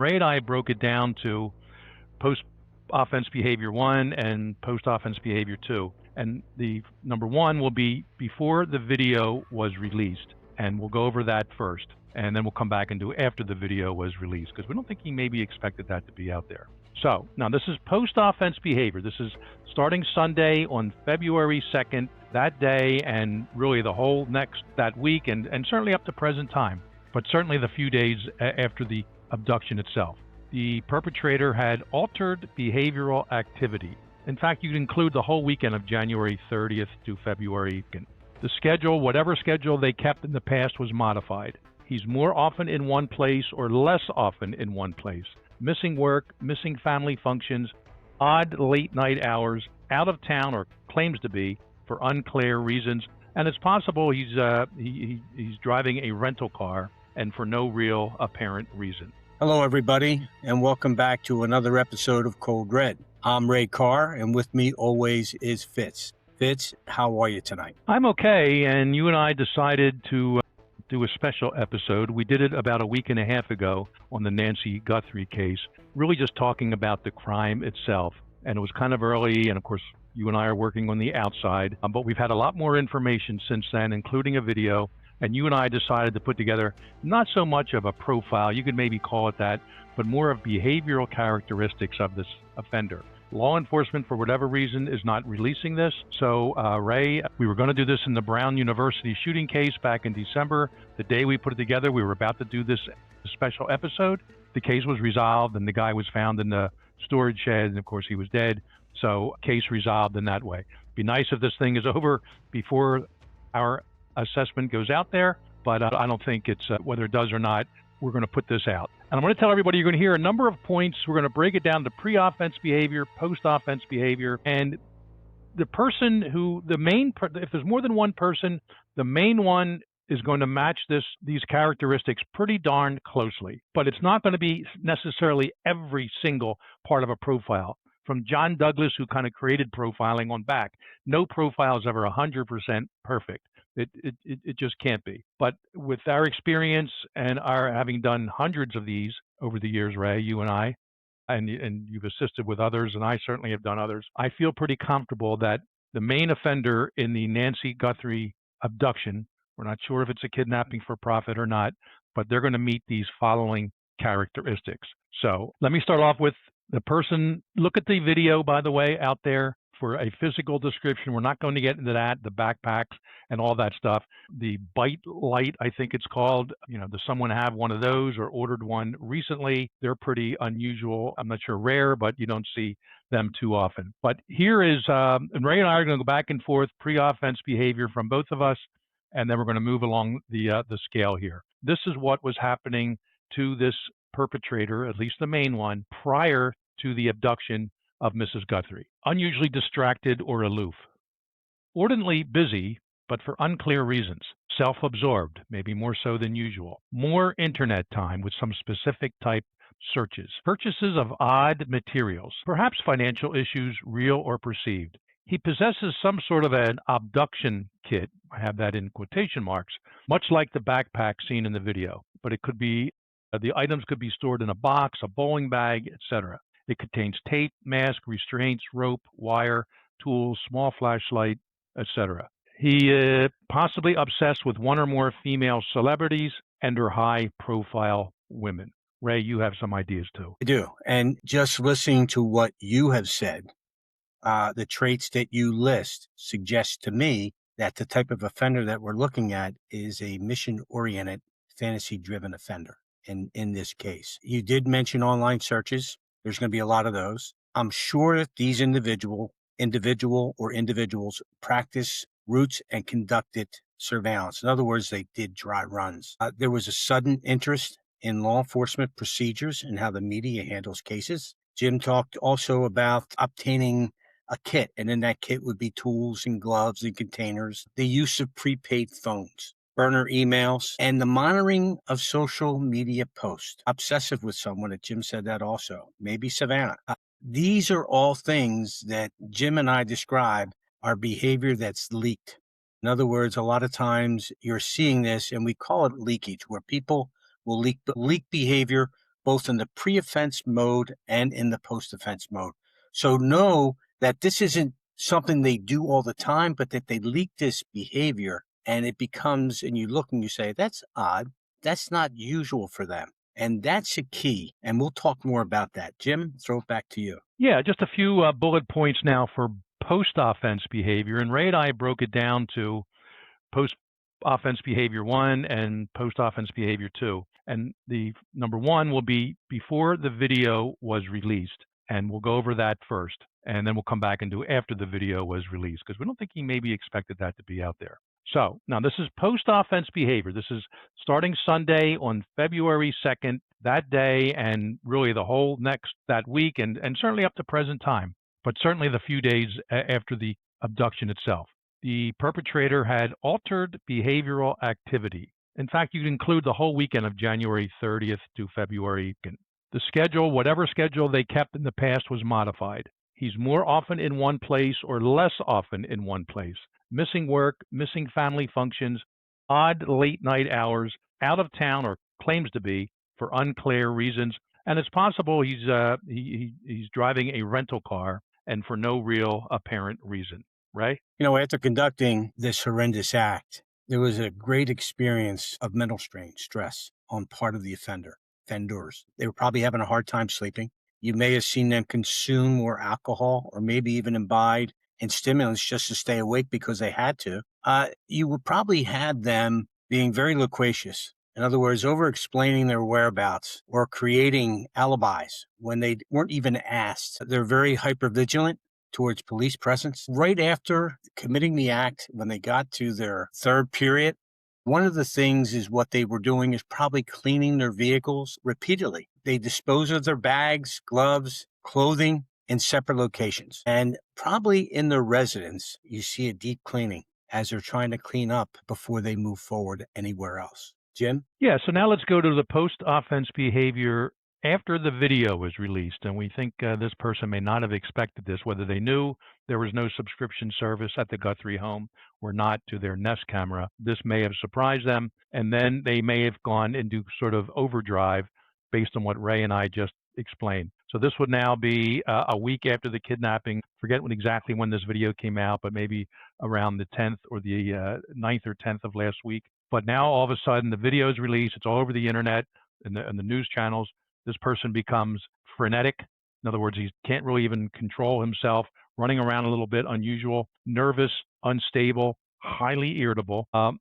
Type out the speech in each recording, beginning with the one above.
Ray and I broke it down to post-offense behavior 1 and post-offense behavior 2. And the number 1 will be before the video was released. And we'll go over that first. And then we'll come back and do after the video was released, because we don't think he maybe expected that to be out there. So now this is post-offense behavior. This is starting Sunday on February 2nd, that day, and really the whole that week, and certainly up to present time, but certainly the few days after the abduction itself. The perpetrator had altered behavioral activity. In fact, you could include the whole weekend of January 30th to February 2nd. The schedule, whatever schedule they kept in the past, was modified. He's more often in one place or less often in one place. Missing work, missing family functions, odd late night hours, out of town or claims to be for unclear reasons, and it's possible he's driving a rental car and for no real apparent reason. Hello, everybody, and welcome back to another episode of Cold Red. I'm Ray Carr, and with me always is Fitz. Fitz, how are you tonight? I'm okay, and you and I decided to do a special episode. We did it about a week and a half ago on the Nancy Guthrie case, really just talking about the crime itself. And it was kind of early, and of course, you and I are working on the outside, but we've had a lot more information since then, including a video. And you and I decided to put together not so much of a profile, you could maybe call it that, but more of behavioral characteristics of this offender. Law enforcement, for whatever reason, is not releasing this. So, Ray, we were going to do this in the Brown University shooting case back in December. The day we put it together, we were about to do this special episode. The case was resolved, and the guy was found in the storage shed, and of course, he was dead. So, case resolved in that way. Be nice if this thing is over before our assessment goes out there, but I don't think it's, whether it does or not, we're going to put this out. And I'm going to tell everybody you're going to hear a number of points. We're going to break it down to pre-offense behavior, post-offense behavior, and the person who, if there's more than one person, the main one is going to match these characteristics pretty darn closely. But it's not going to be necessarily every single part of a profile. From John Douglas, who kind of created profiling, on back, no profile is ever 100% perfect. It just can't be. But with our experience and our having done hundreds of these over the years, Ray, you and I, and you've assisted with others, and I certainly have done others, I feel pretty comfortable that the main offender in the Nancy Guthrie abduction, we're not sure if it's a kidnapping for profit or not, but they're going to meet these following characteristics. So let me start off with the person. Look at the video, by the way, out there for a physical description. We're not going to get into that, the backpacks and all that stuff. The bite light, I think it's called. Does someone have one of those or ordered one recently? They're pretty unusual. I'm not sure rare, but you don't see them too often. But here is, and Ray and I are going to go back and forth, pre-offense behavior from both of us, and then we're going to move along the scale here. This is what was happening to this perpetrator, at least the main one, prior to the abduction of Mrs. Guthrie. Unusually distracted or aloof. Ordinarily busy, but for unclear reasons. Self-absorbed, maybe more so than usual. More internet time with some specific type searches. Purchases of odd materials. Perhaps financial issues, real or perceived. He possesses some sort of an abduction kit, I have that in quotation marks, much like the backpack seen in the video. But it could be, the items could be stored in a box, a bowling bag, etc. It contains tape, mask, restraints, rope, wire, tools, small flashlight, etc. He possibly obsessed with one or more female celebrities and or high-profile women. Ray, you have some ideas too. I do. And just listening to what you have said, the traits that you list suggests to me that the type of offender that we're looking at is a mission-oriented, fantasy-driven offender in this case. You did mention online searches. There's going to be a lot of those. I'm sure that these individuals practice routes and conducted surveillance. In other words, they did dry runs. There was a sudden interest in law enforcement procedures and how the media handles cases. Jim talked also about obtaining a kit, and in that kit would be tools and gloves and containers, the use of prepaid phones, burner emails, and the monitoring of social media posts. Obsessive with someone, that Jim said that also. Maybe Savannah. These are all things that Jim and I describe are behavior that's leaked. In other words, a lot of times you're seeing this, and we call it leakage, where people will leak behavior both in the pre-offense mode and in the post-offense mode. So know that this isn't something they do all the time, but that they leak this behavior and it becomes, and you look and you say, that's odd. That's not usual for them. And that's a key. And we'll talk more about that. Jim, throw it back to you. Yeah, just a few bullet points now for post-offense behavior. And Ray and I broke it down to post-offense behavior 1 and post-offense behavior 2. And the number 1 will be before the video was released. And we'll go over that first. And then we'll come back and do after the video was released, because we don't think he maybe expected that to be out there. So now this is post-offense behavior. This is starting Sunday on February 2nd, that day, and really the whole that week, and certainly up to present time, but certainly the few days after the abduction itself. The perpetrator had altered behavioral activity. In fact, you could include the whole weekend of January 30th to February 2nd. The schedule, whatever schedule they kept in the past, was modified. He's more often in one place or less often in one place. Missing work, missing family functions, odd late night hours, out of town or claims to be for unclear reasons, and it's possible he's driving a rental car and for no real apparent reason. Ray? After conducting this horrendous act, there was a great experience of mental strain, stress on part of the offenders. They were probably having a hard time sleeping. You may have seen them consume more alcohol or maybe even imbibe and stimulants just to stay awake because they had to. You would probably have them being very loquacious. In other words, over-explaining their whereabouts or creating alibis when they weren't even asked. They're very hypervigilant towards police presence. Right after committing the act, when they got to their third period, one of the things is what they were doing is probably cleaning their vehicles repeatedly. They dispose of their bags, gloves, clothing in separate locations. And probably in their residence, you see a deep cleaning as they're trying to clean up before they move forward anywhere else. Jim? Yeah, so now let's go to the post-offense behavior after the video was released. And we think this person may not have expected this, whether they knew there was no subscription service at the Guthrie home or not to their Nest camera. This may have surprised them, and then they may have gone into sort of overdrive based on what Ray and I just explained. So this would now be a week after the kidnapping. Forget exactly when this video came out, but maybe around the 10th or the 9th or 10th of last week. But now all of a sudden the video is released. It's all over the internet and the news channels. This person becomes frenetic. In other words, he can't really even control himself, running around a little bit unusual, nervous, unstable, highly irritable. And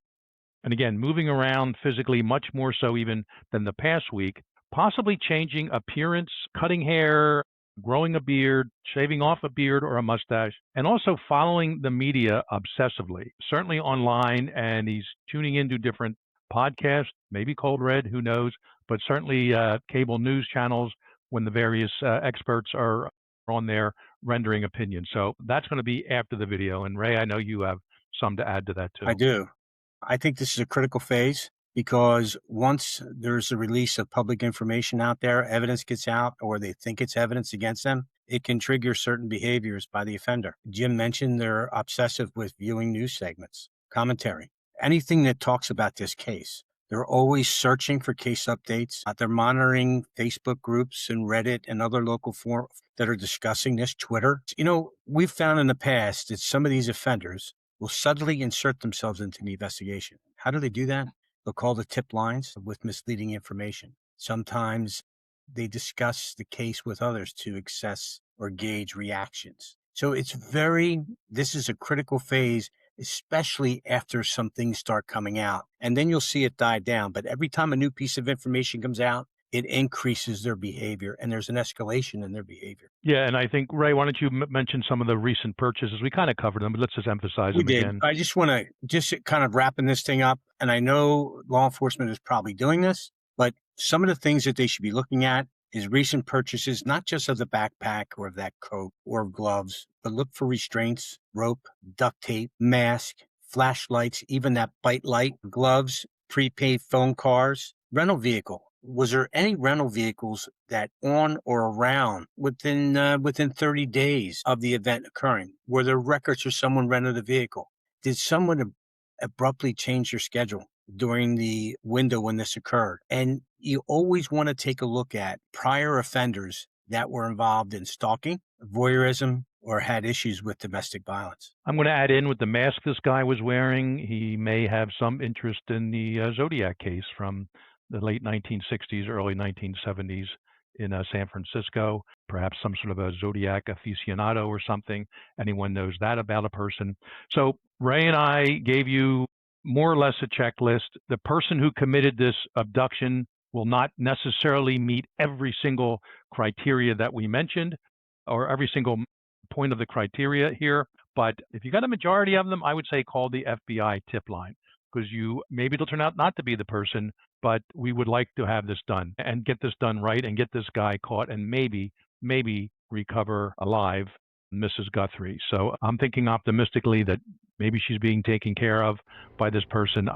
again, moving around physically much more so even than the past week, possibly changing appearance, cutting hair, growing a beard, shaving off a beard or a mustache, and also following the media obsessively, certainly online, and he's tuning into different podcasts, maybe Cold Red, who knows, but certainly cable news channels when the various experts are on there rendering opinions. So that's going to be after the video. And Ray, I know you have some to add to that too. I do. I think this is a critical phase because once there's a release of public information out there, evidence gets out, or they think it's evidence against them, it can trigger certain behaviors by the offender. Jim mentioned they're obsessive with viewing news segments, commentary, anything that talks about this case. They're always searching for case updates. They're monitoring Facebook groups and Reddit and other local forums that are discussing this, Twitter. We've found in the past that some of these offenders will subtly insert themselves into the investigation. How do they do that? They'll call the tip lines with misleading information. Sometimes they discuss the case with others to assess or gauge reactions. So this is a critical phase, especially after some things start coming out. And then you'll see it die down. But every time a new piece of information comes out, it increases their behavior, and there's an escalation in their behavior. Yeah, and I think, Ray, why don't you mention some of the recent purchases? We kind of covered them, but let's just emphasize them again. I just want to kind of wrapping this thing up, and I know law enforcement is probably doing this, but some of the things that they should be looking at is recent purchases, not just of the backpack or of that coat or of gloves, but look for restraints, rope, duct tape, mask, flashlights, even that bite light, gloves, prepaid phone cards, rental vehicle. Was there any rental vehicles that on or around within 30 days of the event occurring? Were there records for someone rented a vehicle? Did someone abruptly change their schedule? during the window when this occurred. And you always want to take a look at prior offenders that were involved in stalking, voyeurism, or had issues with domestic violence. I'm going to add in with the mask this guy was wearing, he may have some interest in the Zodiac case from the late 1960s, early 1970s in San Francisco, perhaps some sort of a Zodiac aficionado or something. Anyone knows that about a person. So Ray and I gave you more or less a checklist. The person who committed this abduction will not necessarily meet every single criteria that we mentioned or every single point of the criteria here. But if you got a majority of them, I would say call the FBI tip line, because maybe it'll turn out not to be the person, but we would like to have this done and get this done right and get this guy caught and maybe recover alive Mrs. Guthrie. So I'm thinking optimistically that maybe she's being taken care of by this person.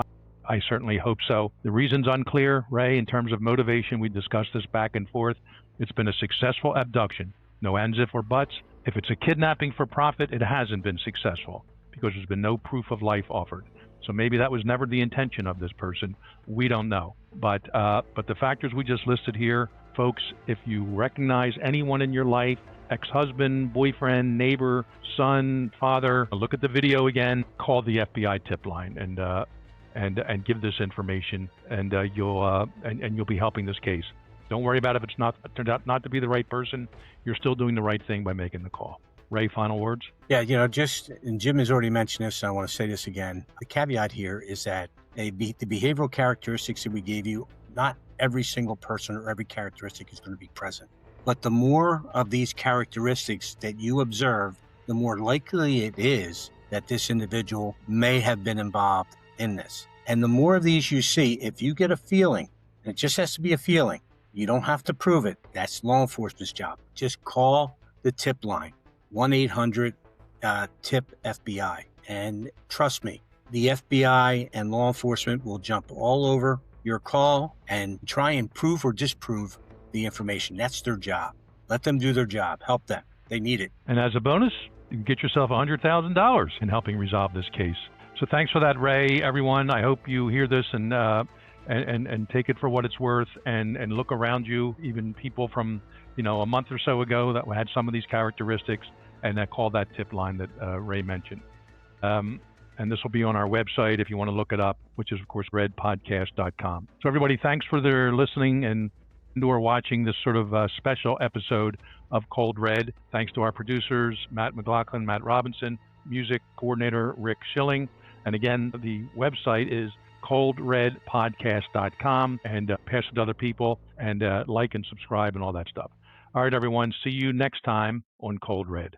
I certainly hope so. The reason's unclear, Ray, in terms of motivation. We discussed this back and forth. It's been a successful abduction. No ands, if, or buts. If it's a kidnapping for profit, it hasn't been successful because there's been no proof of life offered. So maybe that was never the intention of this person. We don't know. But the factors we just listed here, folks, if you recognize anyone in your life, ex-husband, boyfriend, neighbor, son, father, look at the video again, call the FBI tip line and give this information, and you'll be helping this case. Don't worry about if it's turned out not to be the right person. You're still doing the right thing by making the call. Ray, final words? Yeah, and Jim has already mentioned this, and I want to say this again. The caveat here is that the behavioral characteristics that we gave you, not every single person or every characteristic is going to be present. But the more of these characteristics that you observe, the more likely it is that this individual may have been involved in this. And the more of these you see, if you get a feeling, and it just has to be a feeling, you don't have to prove it. That's law enforcement's job. Just call the tip line, 1-800-TIP-FBI. And trust me, the FBI and law enforcement will jump all over your call and try and prove or disprove the information. That's their job. Let them do their job. Help them. They need it. And as a bonus, you can get yourself $100,000 in helping resolve this case. So thanks for that, Ray, everyone. I hope you hear this and take it for what it's worth and look around you, even people from, a month or so ago that had some of these characteristics, and call that tip line that Ray mentioned. And this will be on our website if you want to look it up, which is, of course, redpodcast.com. So everybody, thanks for their listening and or watching this sort of special episode of Cold Red. Thanks to our producers, Matt McLaughlin, Matt Robinson, music coordinator, Rick Schilling. And again, the website is coldredpodcast.com, and pass it to other people, and like and subscribe and all that stuff. All right, everyone. See you next time on Cold Red.